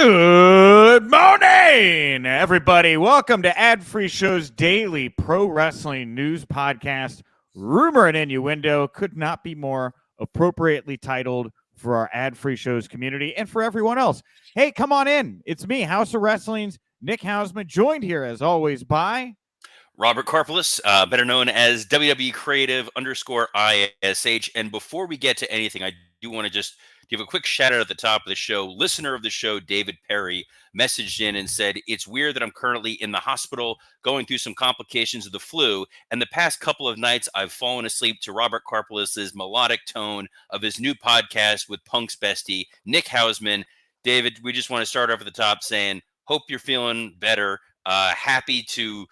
Good morning, everybody. Welcome to Ad Free Show's daily pro wrestling news podcast. Rumor and Innuendo could not be more appropriately titled for our Ad Free Show's community and for everyone else. Hey, come on in. It's me, House of Wrestling's Nick Hausman, joined here as always by Robert Karpeles, better known as WWE Creative _ISH. And before we get to anything, I do want to just give a quick shout out at the top of the show. Listener of the show, David Perry, messaged in and said, "It's weird that I'm currently in the hospital going through some complications of the flu. And the past couple of nights, I've fallen asleep to Robert Karpeles' melodic tone of his new podcast with Punk's bestie, Nick Hausman." David, we just want to start off at the top saying, hope you're feeling better. Happy to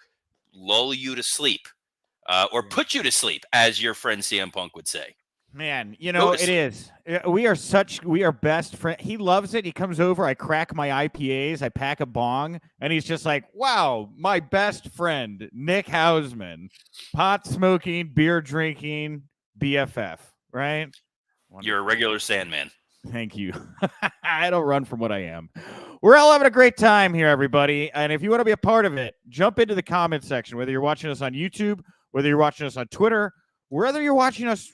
lull you to sleep or put you to sleep, as your friend CM Punk would say. Man, you know, it is. We are best friends. He loves it. He comes over. I crack my IPAs. I pack a bong. And he's just like, wow, my best friend, Nick Hausman, pot smoking, beer drinking, BFF, right? Wonderful. You're a regular Sandman. Thank you. I don't run from what I am. We're all having a great time here, everybody. And if you want to be a part of it, jump into the comment section, whether you're watching us on YouTube, whether you're watching us on Twitter, wherever you're watching us.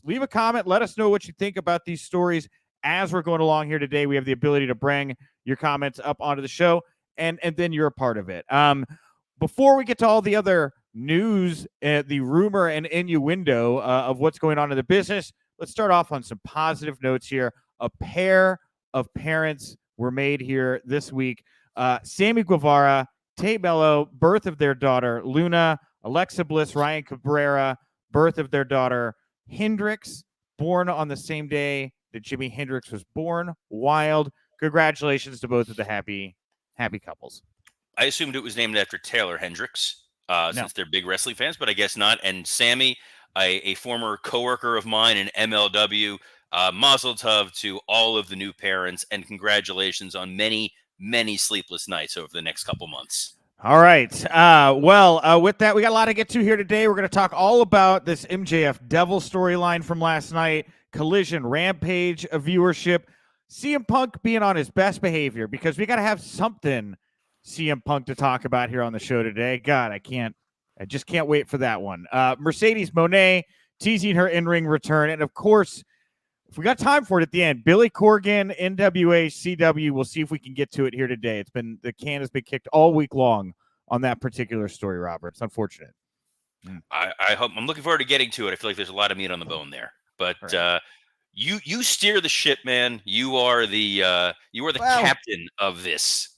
Leave a comment. Let us know what you think about these stories as we're going along here today. We have the ability to bring your comments up onto the show, and then you're a part of it. Before we get to all the other news, the rumor and innuendo of what's going on in the business, let's start off on some positive notes here. A pair of parents were made here this week. Sammy Guevara, Tay Mello, birth of their daughter, Luna. Alexa Bliss, Ryan Cabrera, birth of their daughter, Hendrix, born on the same day that Jimi Hendrix was born. Wild. Congratulations to both of the happy couples. I assumed it was named after Taylor Hendricks, since they're big wrestling fans, but I guess not. And Sammy, a former coworker of mine in MLW, mazel tov to all of the new parents, and congratulations on many, many sleepless nights over the next couple months. All right. With that, we got a lot to get to here today. We're going to talk all about this MJF Devil storyline from last night, Collision Rampage of viewership, CM Punk being on his best behavior, because we got to have something CM Punk to talk about here on the show today. God, I just can't wait for that one. Mercedes Mone teasing her in-ring return. And of course, if we got time for it at the end, Billy Corgan, NWA, CW, we'll see if we can get to it here today. The can has been kicked all week long on that particular story, Robert. It's unfortunate. I hope I'm looking forward to getting to it. I feel like there's a lot of meat on the bone there. But right. You steer the ship, man. You are the captain of this.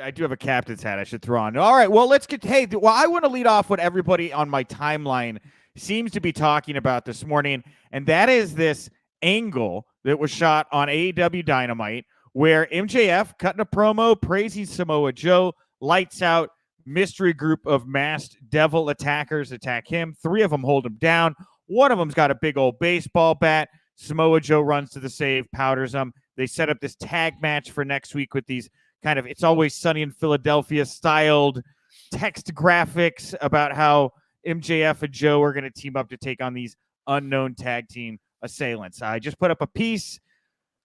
I do have a captain's hat I should throw on. All right, well, let's get. Hey, I want to lead off what everybody on my timeline seems to be talking about this morning, and that is this angle that was shot on AEW Dynamite where MJF cutting a promo praising Samoa Joe, lights out, mystery group of masked devil attackers attack him. 3 of them hold him down. One of them's got a big old baseball bat. Samoa Joe runs to the save, powders them. They set up this tag match for next week with these kind of It's Always Sunny in Philadelphia styled text graphics about how MJF and Joe are going to team up to take on these unknown tag team assailants. I just put up a piece,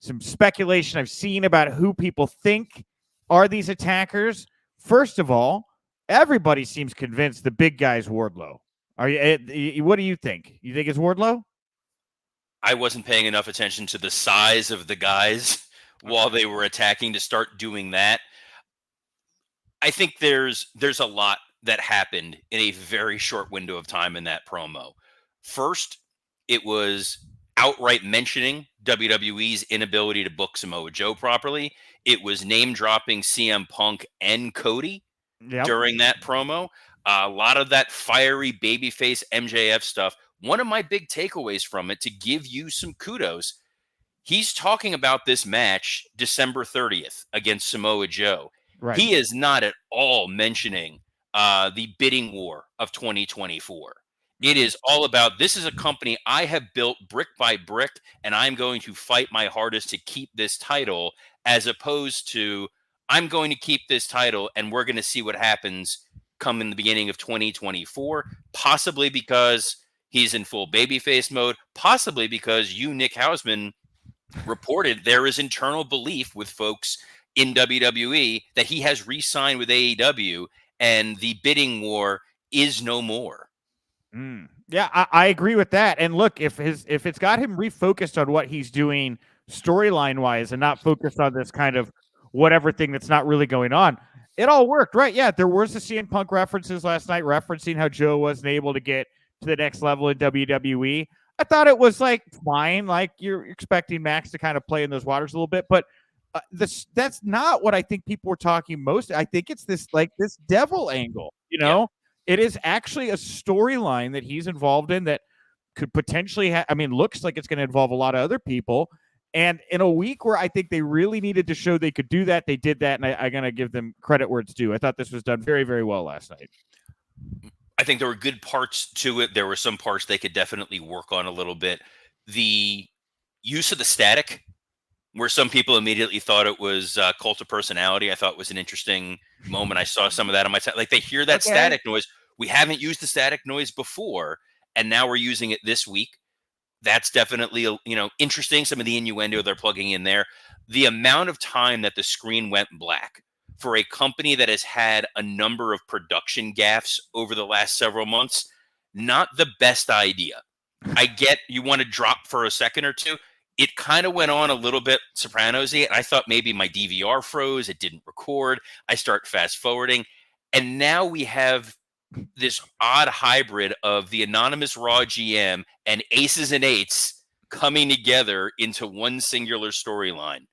some speculation I've seen about who people think are these attackers. First of all, everybody seems convinced the big guy's Wardlow. What do you think? You think it's Wardlow? I wasn't paying enough attention to the size of the guys while they were attacking to start doing that. I think there's a lot that happened in a very short window of time in that promo. First, it was outright mentioning WWE's inability to book Samoa Joe properly. It was name-dropping CM Punk and Cody during that promo. A lot of that fiery babyface MJF stuff. One of my big takeaways from it, to give you some kudos, he's talking about this match December 30th against Samoa Joe. Right. He is not at all mentioning the bidding war of 2024. It is all about, this is a company I have built brick by brick, and I'm going to fight my hardest to keep this title, as opposed to, I'm going to keep this title and we're going to see what happens come in the beginning of 2024, possibly because he's in full babyface mode, possibly because you, Nick Hausman, reported there is internal belief with folks in WWE that he has re-signed with AEW, and the bidding war is no more. Yeah, I agree with that. And look, if it's got him refocused on what he's doing storyline wise and not focused on this kind of whatever thing that's not really going on, it all worked, right? Yeah, there was the CM Punk references last night referencing how Joe wasn't able to get to the next level in WWE. I thought it was like fine, like you're expecting Max to kind of play in those waters a little bit, but that's not what I think people were talking most. I think it's this devil angle, you know. Yeah. It is actually a storyline that he's involved in that could potentially looks like it's going to involve a lot of other people. And in a week where I think they really needed to show they could do that, they did that, and I'm going to give them credit where it's due. I thought this was done very, very well last night. I think there were good parts to it. There were some parts they could definitely work on a little bit. The use of the static, where some people immediately thought it was cult of personality, I thought was an interesting moment. I saw some of that on my like they hear that static noise. We haven't used the static noise before, and now we're using it this week. That's definitely interesting. Some of the innuendo they're plugging in there. The amount of time that the screen went black for a company that has had a number of production gaffes over the last several months, not the best idea. I get you want to drop for a second or two. It kind of went on a little bit Sopranos-y. I thought maybe my DVR froze. It didn't record. I start fast forwarding. And now we have this odd hybrid of the anonymous Raw GM and aces and eights coming together into one singular storyline.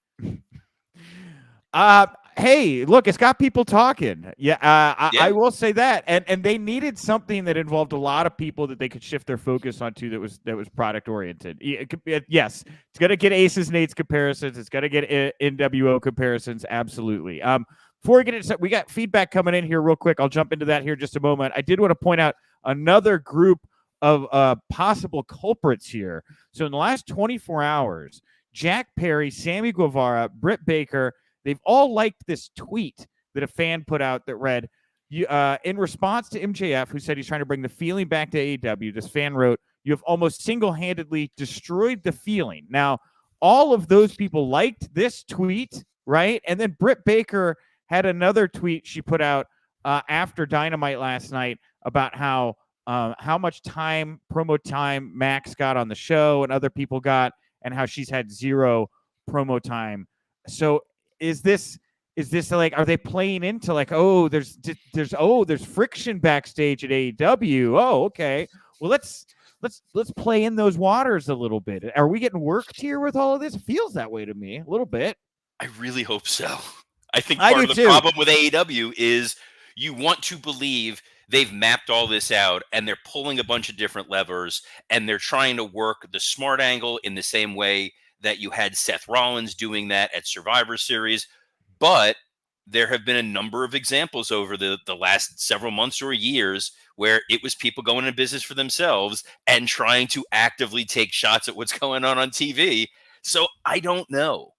Hey, look, it's got people talking. Yeah, Yeah. I will say that, and they needed something that involved a lot of people that they could shift their focus onto that was product oriented. Yes, it's gonna get aces and eights comparisons. It's gonna get NWO comparisons. Absolutely. Before we get into we got feedback coming in here real quick. I'll jump into that here in just a moment. I did want to point out another group of possible culprits here. So in the last 24 hours, Jack Perry, Sammy Guevara, Britt Baker, they've all liked this tweet that a fan put out that read, in response to MJF, who said he's trying to bring the feeling back to AEW, this fan wrote, "You have almost single-handedly destroyed the feeling." Now, all of those people liked this tweet, right? And then Britt Baker had another tweet she put out after Dynamite last night about how much promo time Max got on the show and other people got, and how she's had zero promo time. So is this like, are they playing into like, oh, there's friction backstage at AEW? Oh, okay. Well, let's play in those waters a little bit. Are we getting worked here with all of this? It feels that way to me a little bit. I really hope so. I think part of the problem with AEW is you want to believe they've mapped all this out and they're pulling a bunch of different levers and they're trying to work the smart angle in the same way that you had Seth Rollins doing that at Survivor Series. But there have been a number of examples over the last several months or years where it was people going into business for themselves and trying to actively take shots at what's going on TV. So I don't know.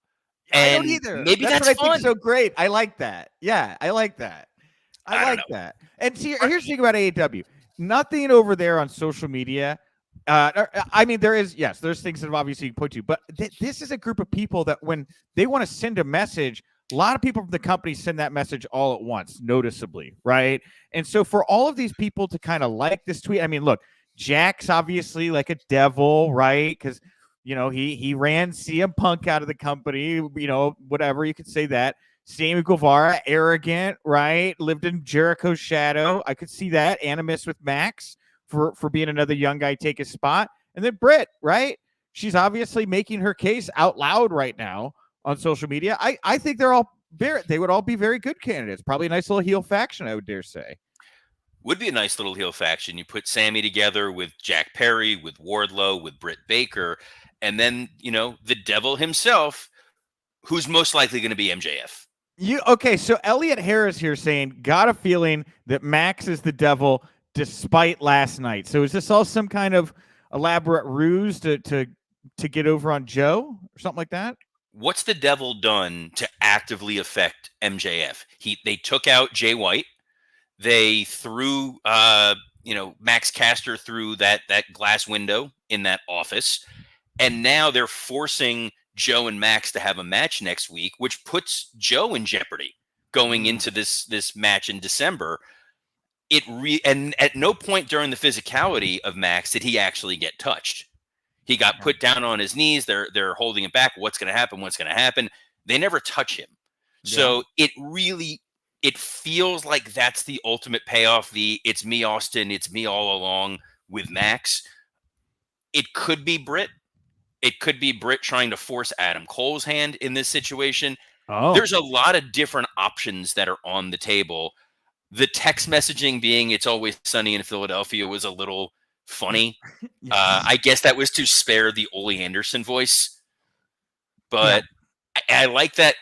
I don't either. Maybe that's what fun. I think so great. I like that. Yeah, I like that. I like that. And see, here's the thing about AEW. Nothing over there on social media. There's things that obviously you can point to, but this is a group of people that when they want to send a message, a lot of people from the company send that message all at once, noticeably, right? And so for all of these people to kind of like this tweet, I mean, look, Jack's obviously like a devil, right? Because he ran CM Punk out of the company, whatever, you could say that. Sammy Guevara, arrogant, right? Lived in Jericho's shadow. I could see that. Animus with Max for being another young guy take his spot. And then Britt, right? She's obviously making her case out loud right now on social media. I think they would all be very good candidates. Probably a nice little heel faction, I would dare say. Would be a nice little heel faction. You put Sammy together with Jack Perry, with Wardlow, with Britt Baker, and then, the devil himself, who's most likely going to be MJF. So Elliot Harris here saying, got a feeling that Max is the devil despite last night. So is this all some kind of elaborate ruse to get over on Joe or something like that? What's the devil done to actively affect MJF? They took out Jay White. They threw Max Caster through that glass window in that office. And now they're forcing Joe and Max to have a match next week, which puts Joe in jeopardy going into this match in December. And at no point during the physicality of Max did he actually get touched. He got put down on his knees. They're holding him back. What's going to happen? What's going to happen? They never touch him. So it feels like that's the ultimate payoff. It's me, Austin. It's me all along with Max. It could be Britt. It could be Britt trying to force Adam Cole's hand in this situation. There's a lot of different options that are on the table. The text messaging being "It's always sunny in Philadelphia" was a little funny. I guess that was to spare the Ole Anderson voice. But I like that.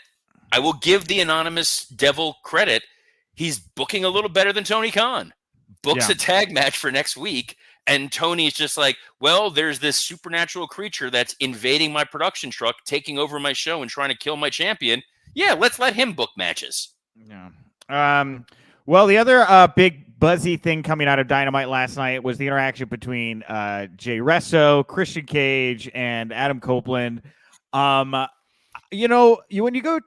I will give the anonymous devil credit. He's booking a little better than Tony Khan. Books a tag match for next week. And Tony's just like, well, there's this supernatural creature that's invading my production truck, taking over my show and trying to kill my champion. Yeah, let's let him book matches. Yeah. Well, the other big buzzy thing coming out of Dynamite last night was the interaction between Jay Resso, Christian Cage, and Adam Copeland. You know, when you go,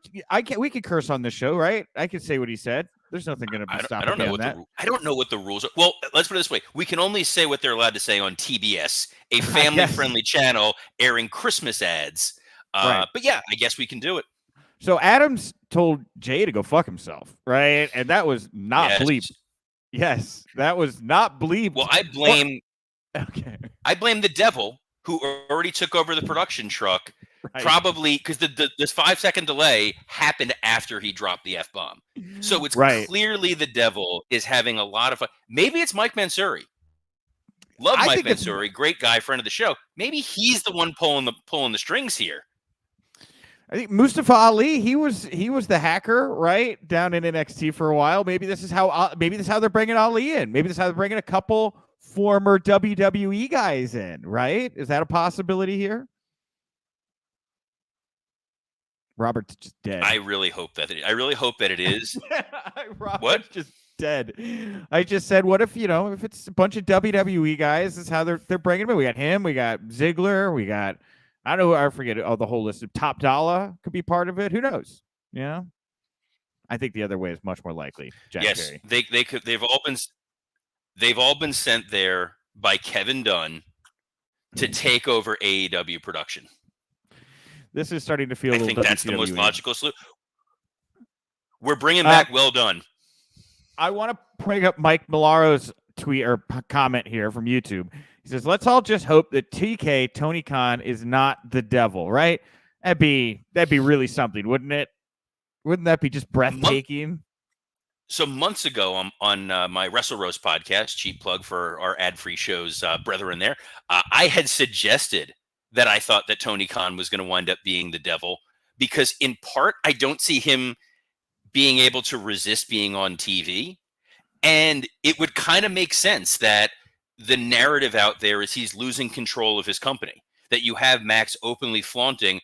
we could curse on this show, right? I could say what he said. There's nothing going to be stopping I don't know what the rules are. Well, let's put it this way: we can only say what they're allowed to say on TBS, a family-friendly channel airing Christmas ads. But yeah, I guess we can do it. So Adams told Jay to go fuck himself, right? And that was not bleep. Yes, that was not bleep. Well, I blame the devil who already took over the production truck. Right. Probably because this 5-second delay happened after he dropped the F-bomb. So it's clearly the devil is having a lot of fun. Maybe it's Mike Mansouri. Love Mike Mansouri, great guy, friend of the show. Maybe he's the one pulling the strings here. I think Mustafa Ali, he was the hacker, right, down in NXT for a while. Maybe this is how they're bringing Ali in. Maybe this is how they're bringing a couple former WWE guys in, right? Is that a possibility here? Robert's just dead. I really hope that it is. Robert's just dead. I just said, what if it's a bunch of WWE guys? This is how they're bringing him in. We got him. We got Ziggler. We got I don't know. I forget the whole list of Top Dollar could be part of it. Who knows? Yeah. I think the other way is much more likely. Jack yes, Perry. they could. They've all been sent there by Kevin Dunn to take over AEW production. This is starting to feel a little I think that's the most logical solution. We're bringing back Well Done. I want to bring up Mike Milaro's tweet or comment here from YouTube. He says, let's all just hope that TK, Tony Khan, is not the devil, right? That'd be really something, wouldn't it? Wouldn't that be just breathtaking? So months ago on my Wrestle Roast podcast, cheap plug for our ad-free shows, brethren there, I had suggested that I thought that Tony Khan was going to wind up being the devil because in part, I don't see him being able to resist being on TV. And it would kind of make sense that the narrative out there is he's losing control of his company, that you have Max openly flaunting.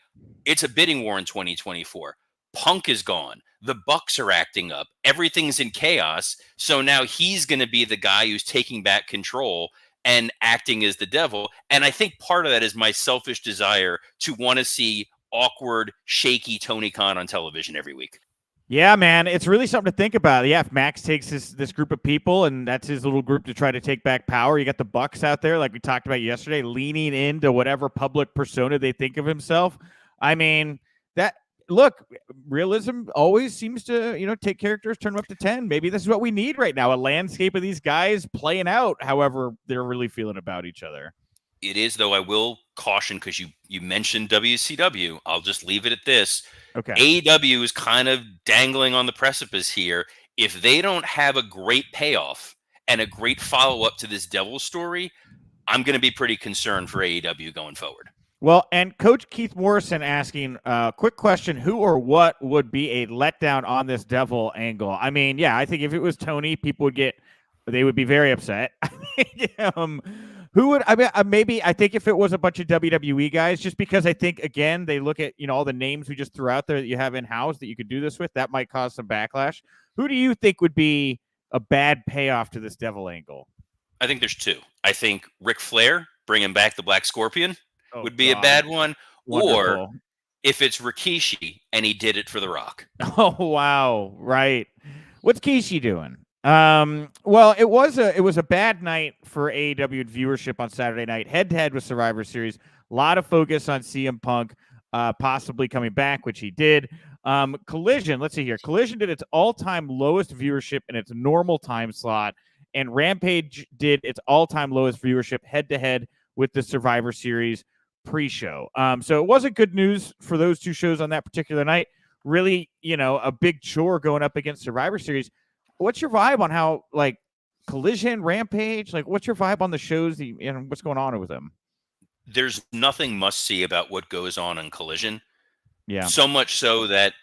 It's a bidding war in 2024. Punk is gone. The Bucks are acting up. Everything's in chaos. So now he's going to be the guy who's taking back control and acting as the devil. And I think part of that is my selfish desire to want to see awkward, shaky Tony Khan on television every week. Yeah, man, it's really something to think about. Yeah, if Max takes this group of people and that's his little group to try to take back power, you got the Bucks out there, like we talked about yesterday, leaning into whatever public persona they think of himself. I mean, look, realism always seems to, take characters, turn them up to 10. Maybe this is what we need right now, a landscape of these guys playing out however they're really feeling about each other. It is, though, I will caution, because you mentioned WCW. I'll just leave it at this. Okay. AEW is kind of dangling on the precipice here. If they don't have a great payoff and a great follow-up to this Devil story, I'm going to be pretty concerned for AEW going forward. Well, and Coach Keith Morrison asking, quick question, who or what would be a letdown on this Devil angle? I mean, yeah, I think if it was Tony, they would be very upset. Who would, I think if it was a bunch of WWE guys, just because I think, again, they look at, all the names we just threw out there that you have in-house that you could do this with, that might cause some backlash. Who do you think would be a bad payoff to this Devil angle? I think there's two. I think Ric Flair bringing back the Black Scorpion would be a bad one. Wonderful. if it's Rikishi and he did it for The Rock. Oh wow, right. What's Kishi doing? Well, it was a bad night for AEW viewership on Saturday night. Head to head with Survivor Series. A lot of focus on CM Punk possibly coming back, which he did. Collision, let's see here. Collision did its all-time lowest viewership in its normal time slot, and Rampage did its all-time lowest viewership head-to-head with the Survivor Series pre-show. So it wasn't good news for those two shows on that particular night. Really, a big chore going up against Survivor Series. What's your vibe on how, like, Collision, Rampage, like, what's your vibe on the shows and what's going on with them? There's nothing must-see about what goes on in Collision. Yeah. So much so that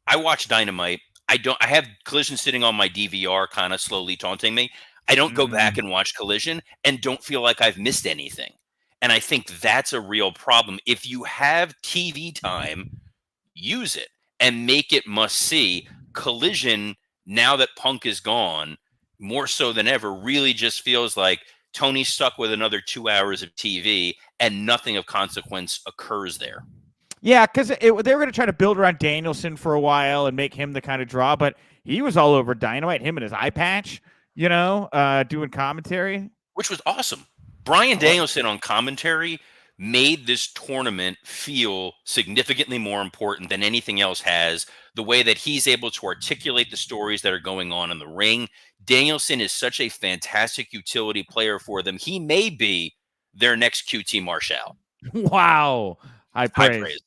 I watch Dynamite. I have Collision sitting on my DVR kind of slowly taunting me. I don't go back and watch Collision and don't feel like I've missed anything. And I think that's a real problem. If you have TV time, use it and make it must-see. Collision, now that Punk is gone, more so than ever, really just feels like Tony's stuck with another 2 hours of TV and nothing of consequence occurs there. Yeah, because they were going to try to build around Danielson for a while and make him the kind of draw, but he was all over Dynamite, him and his eye patch, doing commentary. Which was awesome. Bryan Danielson on commentary made this tournament feel significantly more important than anything else has. The way that he's able to articulate the stories that are going on in the ring. Danielson is such a fantastic utility player for them. He may be their next QT Marshall. Wow. High praise.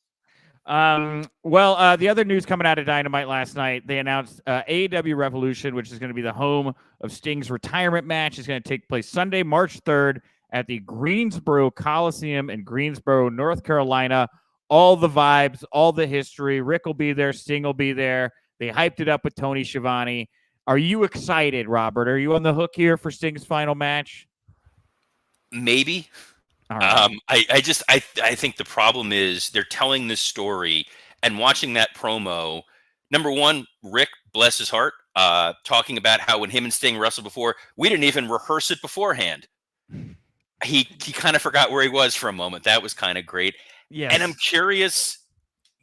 The other news coming out of Dynamite last night, they announced AEW Revolution, which is going to be the home of Sting's retirement match. Is going to take place Sunday, March 3rd at the Greensboro Coliseum in Greensboro, North Carolina. All the vibes, all the history. Rick will be there. Sting will be there. They hyped it up with Tony Schiavone. Are you excited, Robert? Are you on the hook here for Sting's final match? Maybe. All right. I think the problem is they're telling this story and watching that promo. Number one, Rick, bless his heart, talking about how when him and Sting wrestled before, we didn't even rehearse it beforehand. He kind of forgot where he was for a moment. That was kind of great. Yes. And I'm curious,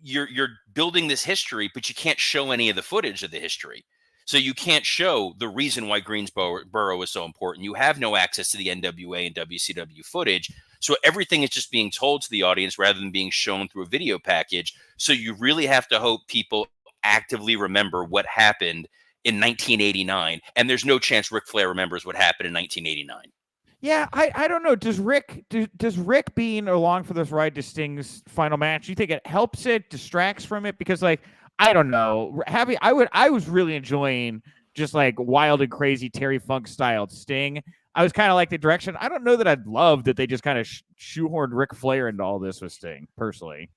you're building this history, but you can't show any of the footage of the history. So you can't show the reason why Greensboro is so important. You have no access to the NWA and WCW footage. So everything is just being told to the audience rather than being shown through a video package. So you really have to hope people actively remember what happened in 1989. And there's no chance Ric Flair remembers what happened in 1989. Yeah, I don't know. Does Rick being along for this ride to Sting's final match, do you think it helps it, distracts from it? Because, like, I don't know. I was really enjoying just like wild and crazy Terry Funk styled Sting. I was kind of like the direction. I don't know that I'd love that they just kind of shoehorned Ric Flair into all this with Sting, personally.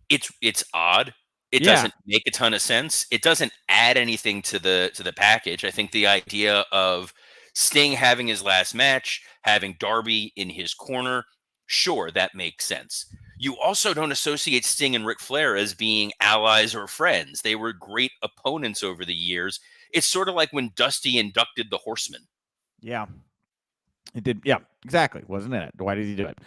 It's odd. It doesn't make a ton of sense. It doesn't add anything to the package. I think the idea of Sting having his last match, having Darby in his corner, sure, that makes sense. You also don't associate Sting and Ric Flair as being allies or friends. They were great opponents over the years. It's sort of like when Dusty inducted the Horsemen. Yeah. It did. Yeah, exactly. Wasn't in it. Why did he do it?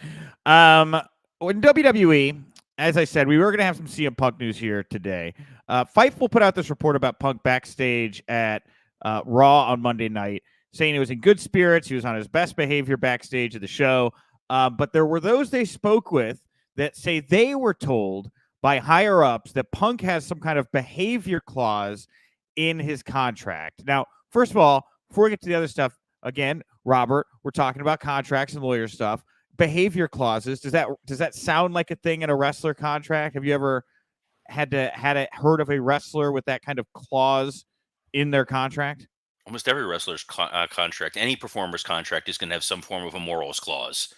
In WWE, as I said, we were going to have some CM Punk news here today. Fightful put out this report about Punk backstage at Raw on Monday night, saying he was in good spirits. He was on his best behavior backstage of the show. But there were those they spoke with that say they were told by higher ups that Punk has some kind of behavior clause in his contract. Now, first of all, before we get to the other stuff, again, Robert, we're talking about contracts and lawyer stuff. Behavior clauses, does that sound like a thing in a wrestler contract? Have you ever heard of a wrestler with that kind of clause in their contract? Almost every wrestler's contract, any performer's contract, is going to have some form of a morals clause.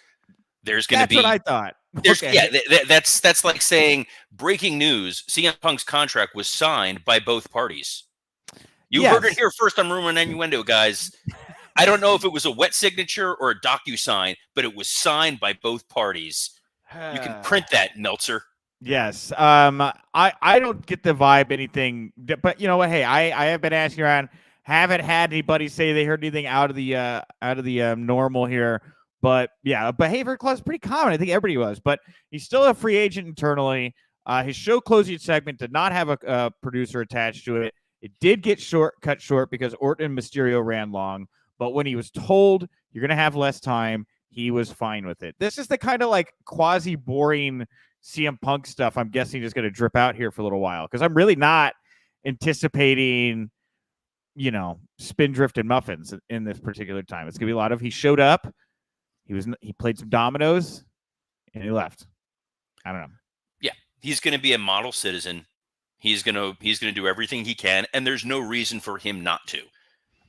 There's going to be. That's what I thought. Okay. Yeah, that's like saying breaking news. CM Punk's contract was signed by both parties. You heard it here first on Rumor Innuendo, guys. I don't know if it was a wet signature or a DocuSign, but it was signed by both parties. You can print that, Meltzer. Yes. I don't get the vibe anything, but you know what? Hey, I have been asking around. Haven't had anybody say they heard anything out of the normal here. But yeah, a behavior clause is pretty common. I think everybody was, but he's still a free agent internally. His show closing segment did not have a producer attached to it. It did get cut short because Orton and Mysterio ran long. But when he was told you're going to have less time, he was fine with it. This is the kind of like quasi boring CM Punk stuff I'm guessing is going to drip out here for a little while because I'm really not anticipating, Spindrift and muffins in this particular time. It's going to be a lot of he showed up, he played some dominoes, and he left. I don't know. Yeah, he's going to be a model citizen. He's going to do everything he can, and there's no reason for him not to.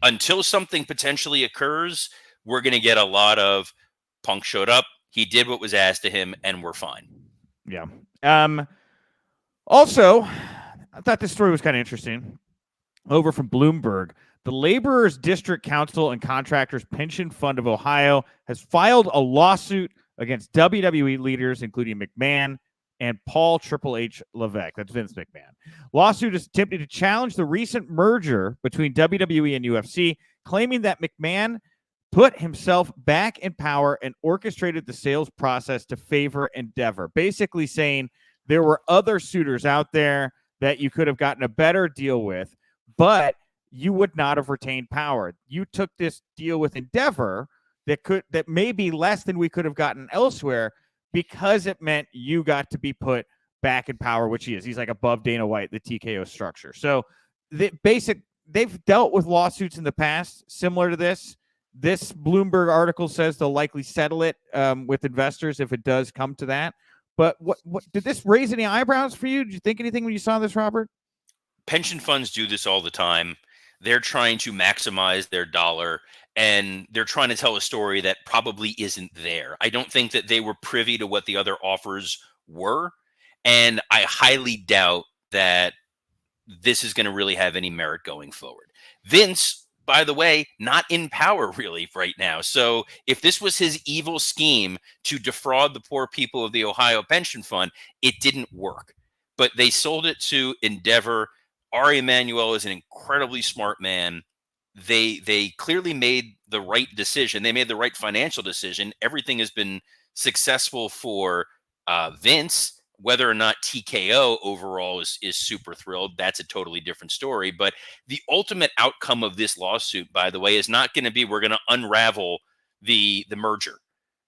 Until something potentially occurs, we're going to get a lot of Punk showed up, he did what was asked of him, and we're fine. Yeah. Also, I thought this story was kind of interesting. Over from Bloomberg, the Laborers District Council and Contractors Pension Fund of Ohio has filed a lawsuit against WWE leaders, including McMahon and Paul Triple H Levesque. That's Vince McMahon. Lawsuit is attempting to challenge the recent merger between WWE and UFC, claiming that McMahon put himself back in power and orchestrated the sales process to favor Endeavor. Basically saying there were other suitors out there that you could have gotten a better deal with, but you would not have retained power. You took this deal with Endeavor that may be less than we could have gotten elsewhere, because it meant you got to be put back in power, which he is. He's like above Dana White, the TKO structure. So they've dealt with lawsuits in the past similar to this. This Bloomberg article says they'll likely settle it with investors if it does come to that. But what did this raise any eyebrows for you? Did you think anything when you saw this, Robert? Pension funds do this all the time. They're trying to maximize their dollar, and they're trying to tell a story that probably isn't there. I don't think that they were privy to what the other offers were, and I highly doubt that this is going to really have any merit going forward. Vince, by the way, not in power really right now. So if this was his evil scheme to defraud the poor people of the Ohio Pension Fund, it didn't work. But they sold it to Endeavor. Ari Emanuel is an incredibly smart man. They clearly made the right decision. They made the right financial decision. Everything has been successful for Vince. Whether or not TKO overall is super thrilled, that's a totally different story. But the ultimate outcome of this lawsuit, by the way, is not going to be we're going to unravel the merger.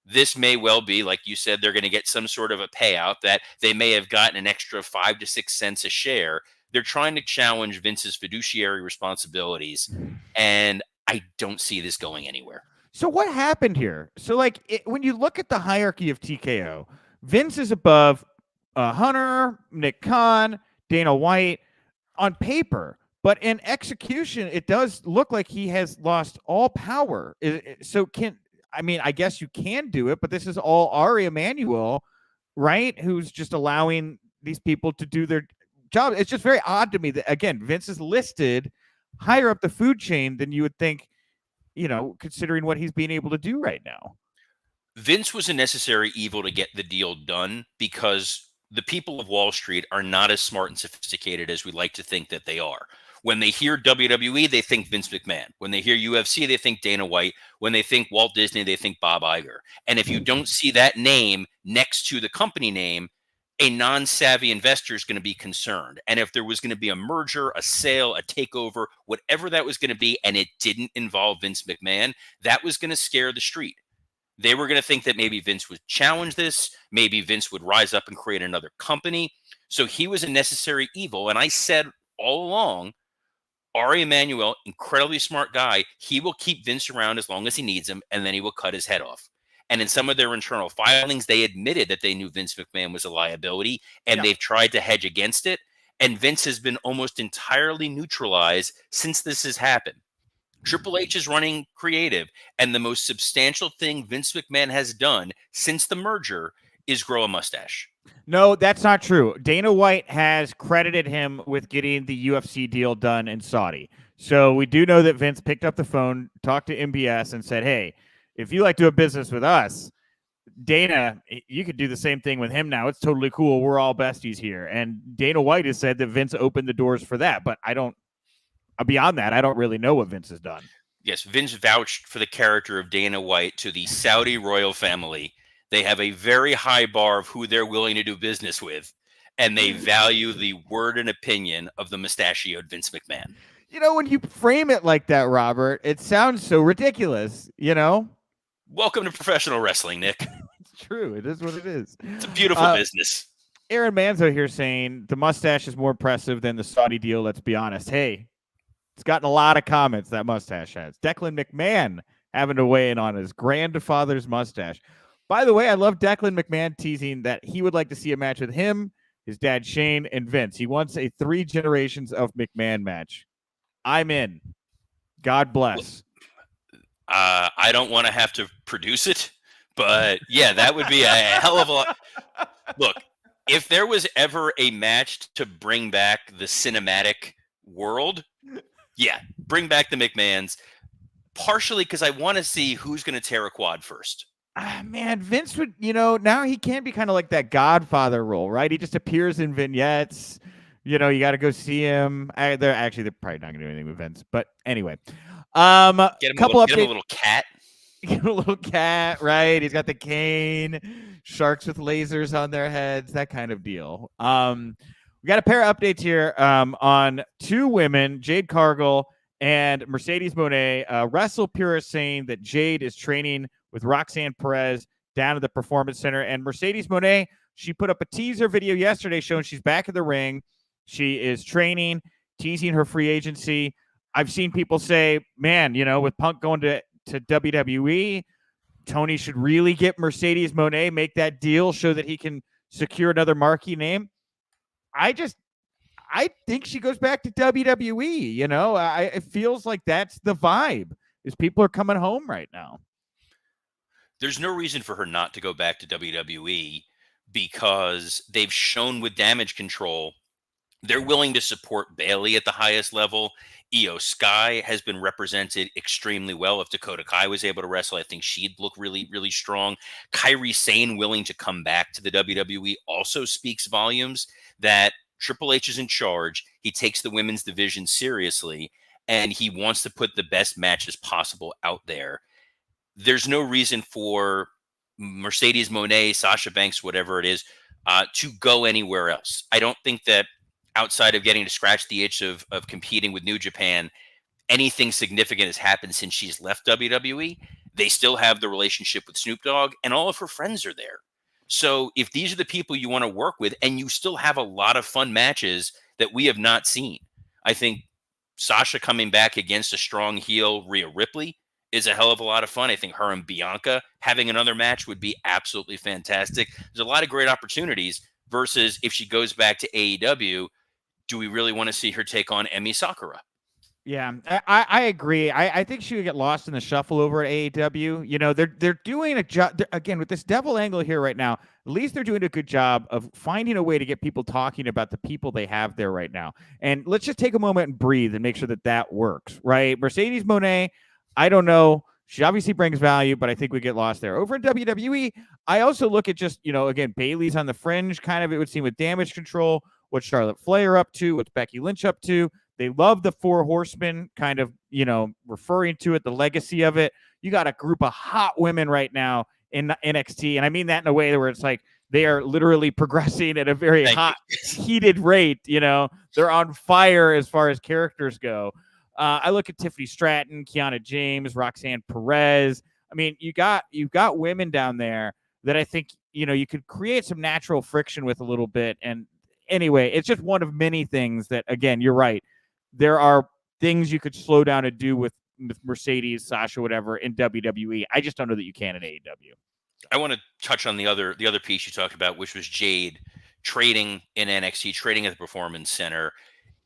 This may well be, like you said, they're going to get some sort of a payout that they may have gotten an extra 5 to 6 cents a share. They're trying to challenge Vince's fiduciary responsibilities, and I don't see this going anywhere. So what happened here? So when you look at the hierarchy of TKO, Vince is above Hunter, Nick Khan, Dana White on paper, but in execution, it does look like he has lost all power. So I guess you can do it, but this is all Ari Emanuel, right? Who's just allowing these people to do their job. It's just very odd to me that, again, Vince is listed higher up the food chain than you would think, considering what he's being able to do right now. Vince was a necessary evil to get the deal done because the people of Wall Street are not as smart and sophisticated as we like to think that they are. When they hear WWE, they think Vince McMahon. When they hear UFC, they think Dana White. When they think Walt Disney, they think Bob Iger. And if you don't see that name next to the company name, a non-savvy investor is going to be concerned. And if there was going to be a merger, a sale, a takeover, whatever that was going to be, and it didn't involve Vince McMahon, that was going to scare the street. They were going to think that maybe Vince would challenge this. Maybe Vince would rise up and create another company. So he was a necessary evil. And I said all along, Ari Emanuel, incredibly smart guy, he will keep Vince around as long as he needs him, and then he will cut his head off. And in some of their internal filings, they admitted that they knew Vince McMahon was a liability, and they've tried to hedge against it. And Vince has been almost entirely neutralized since this has happened. Triple H is running creative, and the most substantial thing Vince McMahon has done since the merger is grow a mustache. No, that's not true. Dana White has credited him with getting the UFC deal done in Saudi. So we do know that Vince picked up the phone, talked to MBS, and said, hey, if you like doing business with us, Dana, you could do the same thing with him now. It's totally cool. We're all besties here. And Dana White has said that Vince opened the doors for that. But beyond that, I don't really know what Vince has done. Yes, Vince vouched for the character of Dana White to the Saudi royal family. They have a very high bar of who they're willing to do business with. and they value the word and opinion of the mustachioed Vince McMahon. When you frame it like that, Robert, it sounds so ridiculous, Welcome to professional wrestling, Nick. It's true. It is what it is. It's a beautiful business. Aaron Manzo here saying the mustache is more impressive than the Saudi deal. Let's be honest. Hey, it's gotten a lot of comments, that mustache has. Declan McMahon having to weigh in on his grandfather's mustache. By the way, I love Declan McMahon teasing that he would like to see a match with him, his dad Shane, and Vince. He wants a 3 generations of McMahon match. I'm in. God bless. I don't want to have to produce it, but yeah, that would be a hell of a lot. Look, if there was ever a match to bring back the cinematic world, yeah, bring back the McMahons. Partially because I want to see who's going to tear a quad first. Man, Vince would, now he can be kind of like that Godfather role, right? He just appears in vignettes. You got to go see him. They're probably not going to do anything with Vince. But anyway, get him a little cat. Get a little cat, right? He's got the cane, sharks with lasers on their heads, that kind of deal. We got a pair of updates here on 2 women, Jade Cargill and Mercedes Mone. Wrestle Purist saying that Jade is training with Roxanne Perez down at the Performance Center. And Mercedes Mone, she put up a teaser video yesterday showing she's back in the ring. She is training, teasing her free agency. I've seen people say, man, with Punk going to WWE, Tony should really get Mercedes Mone, make that deal, show that he can secure another marquee name. I think she goes back to WWE. It feels like that's the vibe, is people are coming home right now. There's no reason for her not to go back to WWE because they've shown with Damage Control they're willing to support Bayley at the highest level. Io Sky has been represented extremely well. If Dakota Kai was able to wrestle, I think she'd look really, really strong. Kairi Sane willing to come back to the WWE also speaks volumes that Triple H is in charge. He takes the women's division seriously, and he wants to put the best matches possible out there. There's no reason for Mercedes Mone, Sasha Banks, whatever it is, to go anywhere else. I don't think that outside of getting to scratch the itch of competing with New Japan, anything significant has happened since she's left WWE. They still have the relationship with Snoop Dogg, and all of her friends are there. So if these are the people you want to work with, and you still have a lot of fun matches that we have not seen, I think Sasha coming back against a strong heel Rhea Ripley is a hell of a lot of fun. I think her and Bianca having another match would be absolutely fantastic. There's a lot of great opportunities versus if she goes back to AEW, do we really want to see her take on Emi Sakura? Yeah, I agree. I think she would get lost in the shuffle over at AEW. They're doing a job again with this devil angle here right now. At least they're doing a good job of finding a way to get people talking about the people they have there right now. And let's just take a moment and breathe and make sure that works, right? Mercedes Mone, I don't know. She obviously brings value, but I think we get lost there. Over in WWE, I also look at just, again, Bayley's on the fringe, kind of, it would seem, with Damage Control, what's Charlotte Flair up to, what's Becky Lynch up to. They love the 4 horsemen, kind of, referring to it, the legacy of it. You got a group of hot women right now in NXT, and I mean that in a way where it's like they are literally progressing at a very heated rate. They're on fire as far as characters go. I look at Tiffany Stratton, Kiana James, Roxanne Perez. I mean, you've got women down there that I think, you could create some natural friction with a little bit. And anyway, it's just one of many things that, again, you're right. There are things you could slow down and do with Mercedes, Sasha, whatever, in WWE. I just don't know that you can in AEW. I want to touch on the other piece you talked about, which was Jade trading in NXT, trading at the Performance Center.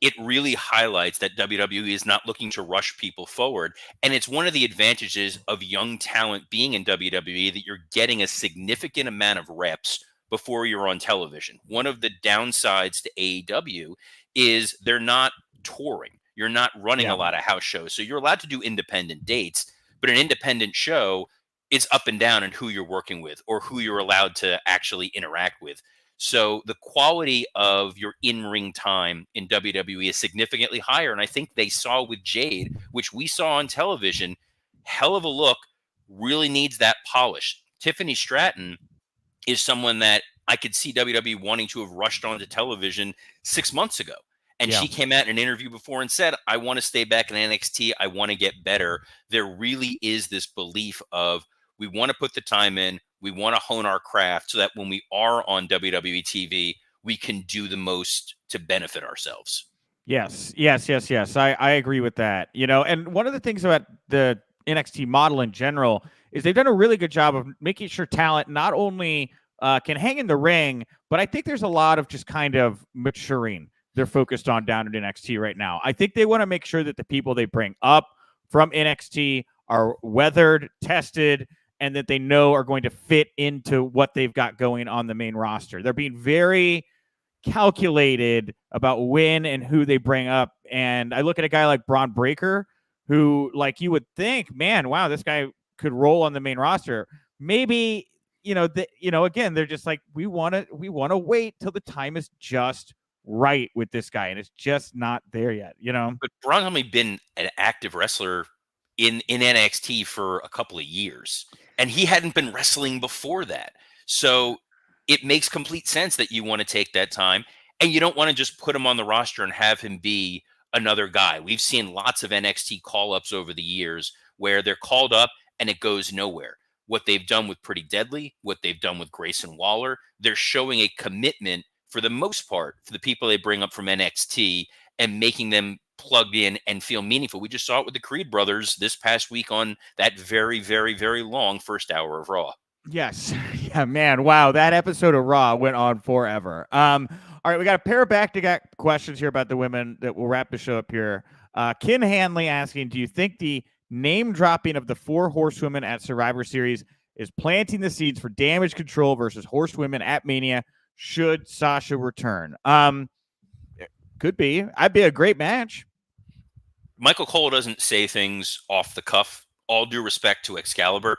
It really highlights that WWE is not looking to rush people forward. And it's one of the advantages of young talent being in WWE that you're getting a significant amount of reps before you're on television. One of the downsides to AEW is they're not touring. You're not running a lot of house shows. So you're allowed to do independent dates, but an independent show is up and down in who you're working with or who you're allowed to actually interact with. So the quality of your in-ring time in WWE is significantly higher. And I think they saw with Jade, which we saw on television, hell of a look, really needs that polish. Tiffany Stratton is someone that I could see WWE wanting to have rushed onto television 6 months ago. And Yeah. she came out in an interview before and said, I want to stay back in NXT. I want to get better. There really is this belief of we want to put the time in. We want to hone our craft so that when we are on WWE TV, we can do the most to benefit ourselves. Yes. I agree with that. And one of the things about the NXT model in general is they've done a really good job of making sure talent not only can hang in the ring, but I think there's a lot of just kind of maturing they're focused on down at NXT right now. I think they want to make sure that the people they bring up from NXT are weathered, tested, and that they know are going to fit into what they've got going on the main roster. They're being very calculated about when and who they bring up. And I look at a guy like Braun Breaker, who, like, you would think, man, wow, this guy could roll on the main roster. Maybe, again, they're just like, we want to wait till the time is just right with this guy, and it's just not there yet. But Braun's only been an active wrestler in NXT for a couple of years, and he hadn't been wrestling before that. So it makes complete sense that you want to take that time, and you don't want to just put him on the roster and have him be another guy. We've seen lots of NXT call-ups over the years where they're called up and it goes nowhere. What they've done with Pretty Deadly, what they've done with Grayson Waller, they're showing a commitment for the most part for the people they bring up from NXT and making them plugged in and feel meaningful. We just saw it with the Creed brothers this past week on that very, very, very long first hour of Raw. Yes. Yeah, man. Wow. That episode of Raw went on forever. All right. We got a pair of back-to-back questions here about the women that will wrap the show up here. Ken Hanley asking, do you think the name dropping of the 4 horsewomen at Survivor Series is planting the seeds for Damage Control versus horsewomen at Mania should Sasha return? Could be. I'd be a great match. Michael Cole doesn't say things off the cuff. All due respect to Excalibur,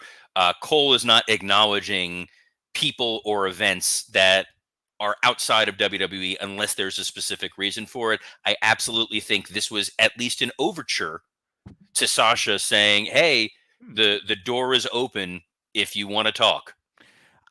Cole is not acknowledging people or events that are outside of WWE unless there's a specific reason for it. I absolutely think this was at least an overture to Sasha saying, hey, the door is open if you want to talk.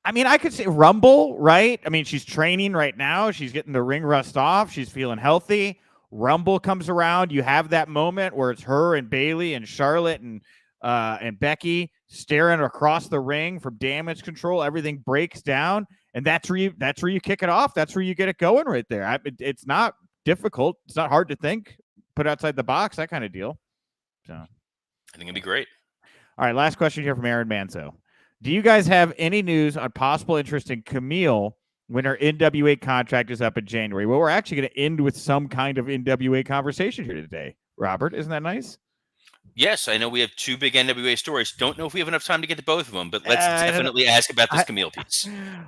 I mean, I could say Rumble, right? I mean, she's training right now. She's getting the ring rust off. She's feeling healthy. Rumble comes around. You have that moment where it's her and Bayley and Charlotte and Becky staring across the ring from Damage Control. Everything breaks down, and that's where you kick it off. That's where you get it going right there. It's not difficult. It's not hard to think. Put outside the box, that kind of deal. So, I think it'd be great. All right, last question here from Aaron Manzo. Do you guys have any news on possible interest in Camille when her NWA contract is up in January? Well, we're actually going to end with some kind of NWA conversation here today. Robert, isn't that nice? Yes, I know we have 2 big NWA stories. Don't know if we have enough time to get to both of them, but let's definitely ask about this Camille piece.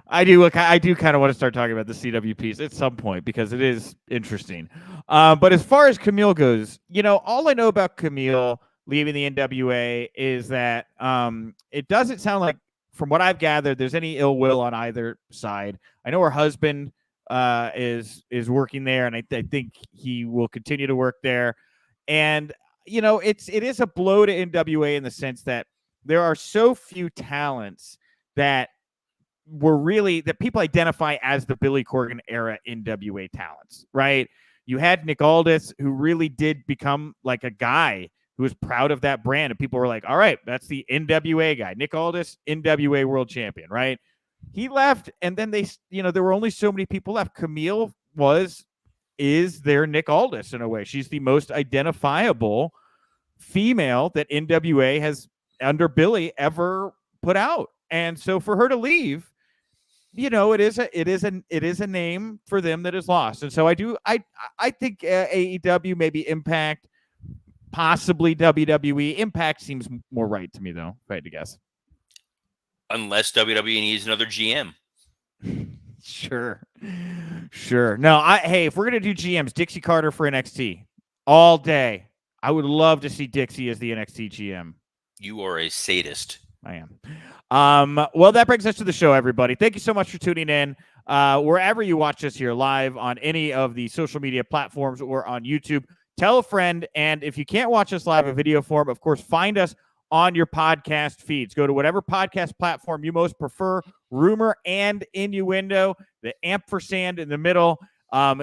I do kind of want to start talking about the CW piece at some point because it is interesting. But as far as Camille goes, all I know about Camille leaving the NWA is that it doesn't sound like, from what I've gathered, there's any ill will on either side. I know her husband is working there, and I think he will continue to work there. And it is a blow to NWA in the sense that there are so few talents that people identify as the Billy Corgan era NWA talents, right? You had Nick Aldis, who really did become like a guy who was proud of that brand, and people were like, all right, that's the NWA guy. Nick Aldis, NWA world champion, right? He left, and then there were only so many people left. Camille is their Nick Aldis in a way. She's the most identifiable female that NWA has under Billy ever put out. And so for her to leave, it is a name for them that is lost. And so I think AEW, maybe Impact, possibly WWE. Impact seems more right to me, though, if I had to guess. Unless WWE needs another GM. Sure. No, hey, if we're gonna do GMs, Dixie Carter for NXT all day. I would love to see Dixie as the NXT GM. You are a sadist. I am. Well, that brings us to the show, everybody. Thank you so much for tuning in. Wherever you watch us here live on any of the social media platforms or on YouTube, tell a friend. And if you can't watch us live in video form, of course, find us on your podcast feeds. Go to whatever podcast platform you most prefer, Rumor and Innuendo, the ampersand in the middle.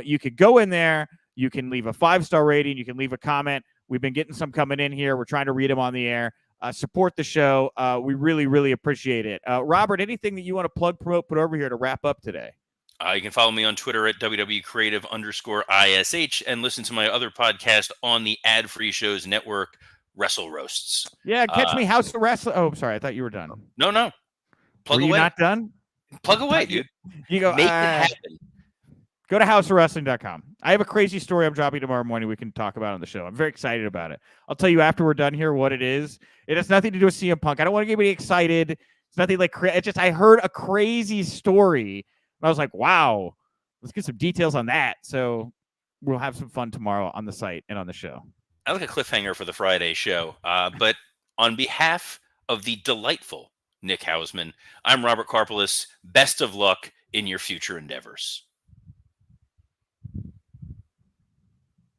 You could go in there. You can leave a 5-star rating. You can leave a comment. We've been getting some coming in here. We're trying to read them on the air. Support the show. We really, really appreciate it. Robert, anything that you want to plug, promote, put over here to wrap up today? You can follow me on Twitter at WWEcreative_ISH and listen to my other podcast on the ad-free shows network, Wrestle Roasts. Yeah, catch me House of Wrestling. Oh, sorry. I thought you were done. No. Plug were away. You not done? Plug away, dude. You go. Make it happen. Go to houseofwrestling.com. I have a crazy story I'm dropping tomorrow morning we can talk about on the show. I'm very excited about it. I'll tell you after we're done here what it is. It has nothing to do with CM Punk. I don't want to get anybody excited. It's nothing like it's just I heard a crazy story. And I was like, wow, let's get some details on that. So we'll have some fun tomorrow on the site and on the show. I like a cliffhanger for the Friday show. But on behalf of the delightful Nick Hausman, I'm Robert Karpeles. Best of luck in your future endeavors.